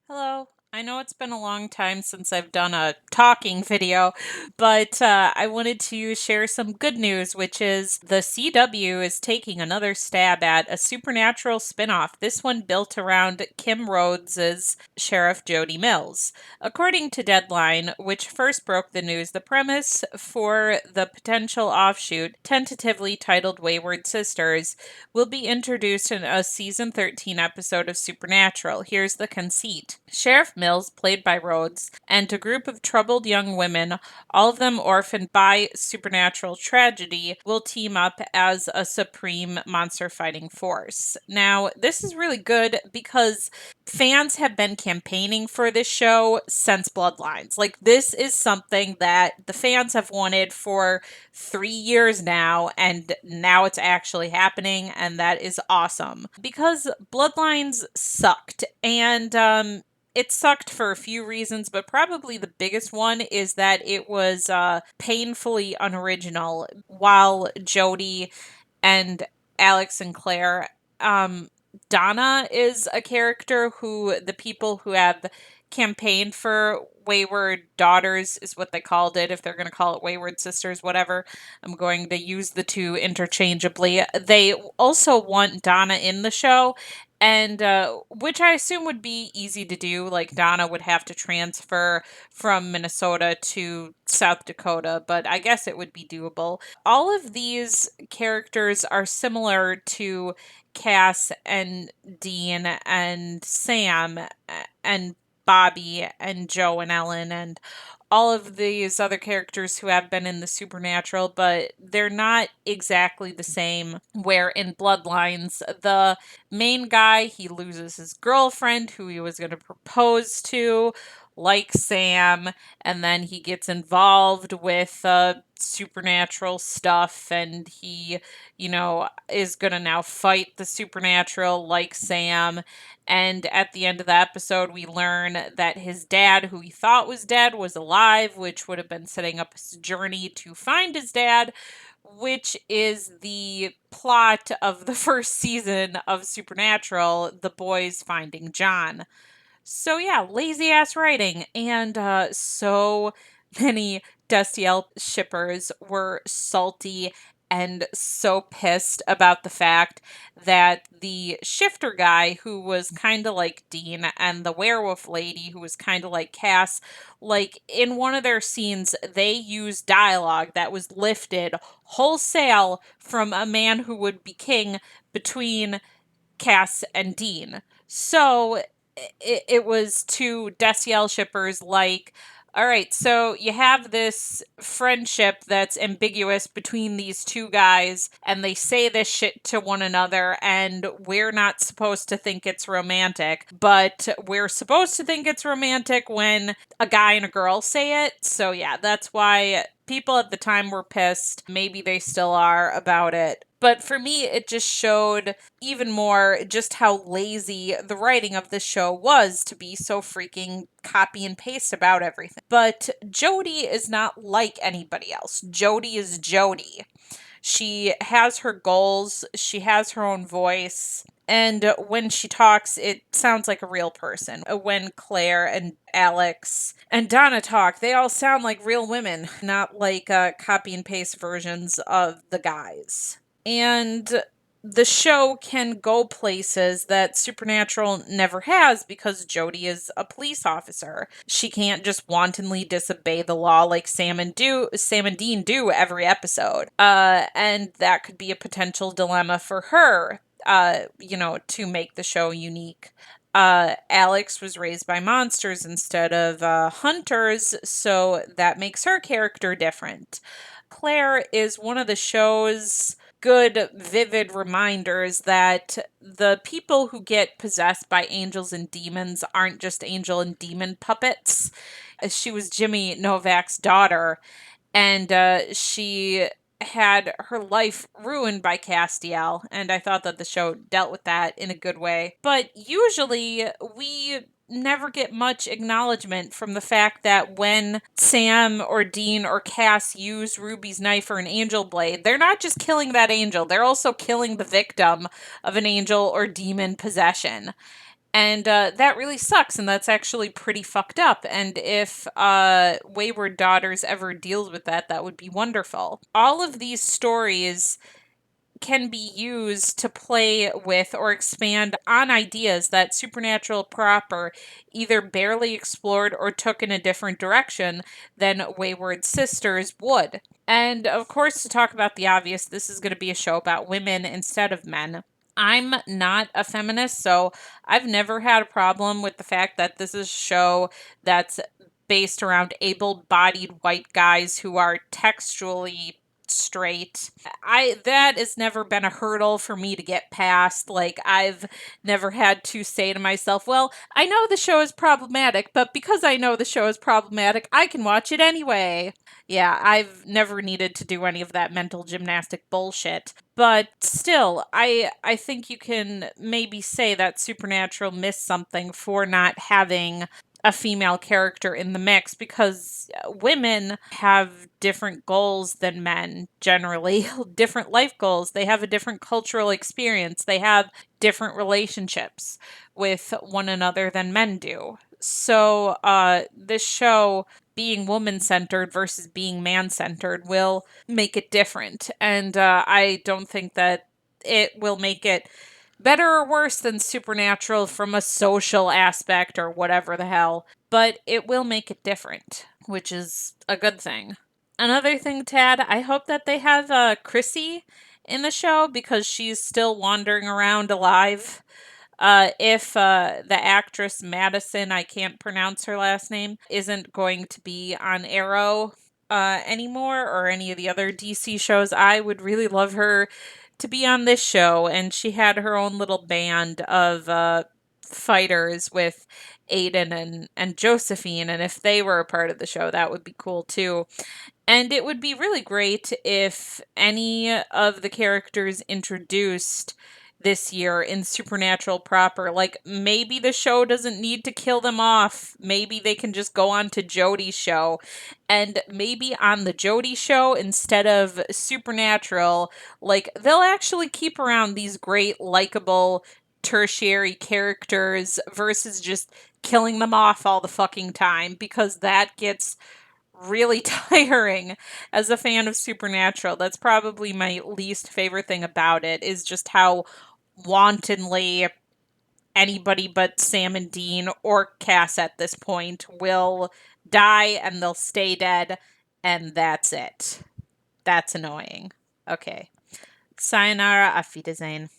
Hello. I know it's been a long time since I've done a talking video, but I wanted to share some good news, which is the CW is taking another stab at a supernatural spinoff. This one built around Kim Rhodes's Sheriff Jody Mills. According to Deadline, which first broke the news, the premise for the potential offshoot, tentatively titled Wayward Sisters, will be introduced in a season 13 episode of Supernatural. Here's the conceit. Sheriff Mills, played by Rhodes, and a group of troubled young women, all of them orphaned by supernatural tragedy, will team up as a supreme monster fighting force. Now, this is really good because fans have been campaigning for this show since Bloodlines. Like, this is something that the fans have wanted for 3 years now, and now it's actually happening, and that is awesome. Because Bloodlines sucked, and it sucked for a few reasons, but probably the biggest one is that it was painfully unoriginal. While Jody and Alex and Claire, Donna is a character who the people who have campaigned for Wayward Daughters is what they called it. If they're going to call it Wayward Sisters, whatever, I'm going to use the two interchangeably. They also want Donna in the show, and which I assume would be easy to do. Like, Donna would have to transfer from Minnesota to South Dakota, but I guess it would be doable. All of these characters are similar to Cass and Dean and Sam and Bobby and Joe and Ellen and all of these other characters who have been in the supernatural, but they're not exactly the same. Where in Bloodlines, the main guy, he loses his girlfriend who he was going to propose to, like Sam, and then he gets involved with supernatural stuff, and he, is going to now fight the supernatural like Sam. And at the end of the episode, we learn that his dad, who he thought was dead, was alive, which would have been setting up his journey to find his dad, which is the plot of the first season of Supernatural, the boys finding John. So yeah, lazy ass writing, and so many Destiel shippers were salty and so pissed about the fact that the shifter guy, who was kind of like Dean, and the werewolf lady, who was kind of like Cass, like in one of their scenes, they used dialogue that was lifted wholesale from A Man Who Would Be King between Cass and Dean. So it was to Destiel shippers like, all right, so you have this friendship that's ambiguous between these two guys, and they say this shit to one another, and we're not supposed to think it's romantic, but we're supposed to think it's romantic when a guy and a girl say it. So yeah, that's why people at the time were pissed. Maybe they still are about it. But for me, it just showed even more just how lazy the writing of this show was to be so freaking copy and paste about everything. But Jody is not like anybody else. Jody is Jody. She has her goals, she has her own voice, and when she talks, it sounds like a real person. When Claire and Alex and Donna talk, they all sound like real women, not like copy and paste versions of the guys. And the show can go places that Supernatural never has because Jody is a police officer. She can't just wantonly disobey the law like Sam and Dean do every episode. And that could be a potential dilemma for her, to make the show unique. Alex was raised by monsters instead of hunters, so that makes her character different. Claire is one of the show's good, vivid reminders that the people who get possessed by angels and demons aren't just angel and demon puppets. She was Jimmy Novak's daughter, and she had her life ruined by Castiel, and I thought that the show dealt with that in a good way. But usually, we never get much acknowledgement from the fact that when Sam or Dean or Cass use Ruby's knife or an angel blade, they're not just killing that angel, they're also killing the victim of an angel or demon possession. And that really sucks, and that's actually pretty fucked up. And if Wayward Daughters ever deals with that, that would be wonderful. All of these stories can be used to play with or expand on ideas that Supernatural proper either barely explored or took in a different direction than Wayward Sisters would. And of course, to talk about the obvious, this is going to be a show about women instead of men. I'm not a feminist, so I've never had a problem with the fact that this is a show that's based around able bodied white guys who are textually straight. That has never been a hurdle for me to get past. Like, I've never had to say to myself, well, I know the show is problematic, but because I know the show is problematic, I can watch it anyway. Yeah, I've never needed to do any of that mental gymnastic bullshit. But still, I think you can maybe say that Supernatural missed something for not having a female character in the mix, because women have different goals than men generally, different life goals. They have a different cultural experience. They have different relationships with one another than men do. So, this show being woman centered versus being man centered will make it different. And I don't think that it will make it better or worse than Supernatural from a social aspect or whatever the hell, but it will make it different, which is a good thing. Another thing, Tad, I hope that they have Chrissy in the show because she's still wandering around alive. If the actress Madison, I can't pronounce her last name, isn't going to be on Arrow anymore or any of the other DC shows, I would really love her to be on this show. And she had her own little band of fighters with Aiden and Josephine. And if they were a part of the show, that would be cool too. And it would be really great if any of the characters introduced this year in Supernatural proper, like maybe the show doesn't need to kill them off. Maybe they can just go on to Jodie's show. And maybe on the Jodie show, instead of Supernatural, like they'll actually keep around these great, likable, tertiary characters versus just killing them off all the fucking time, because that gets really tiring as a fan of Supernatural. That's probably my least favorite thing about it, is just how wantonly anybody but Sam and Dean or Cass at this point will die, and they'll stay dead, and that's it. That's annoying. Okay. Sayonara, auf Wiedersehen.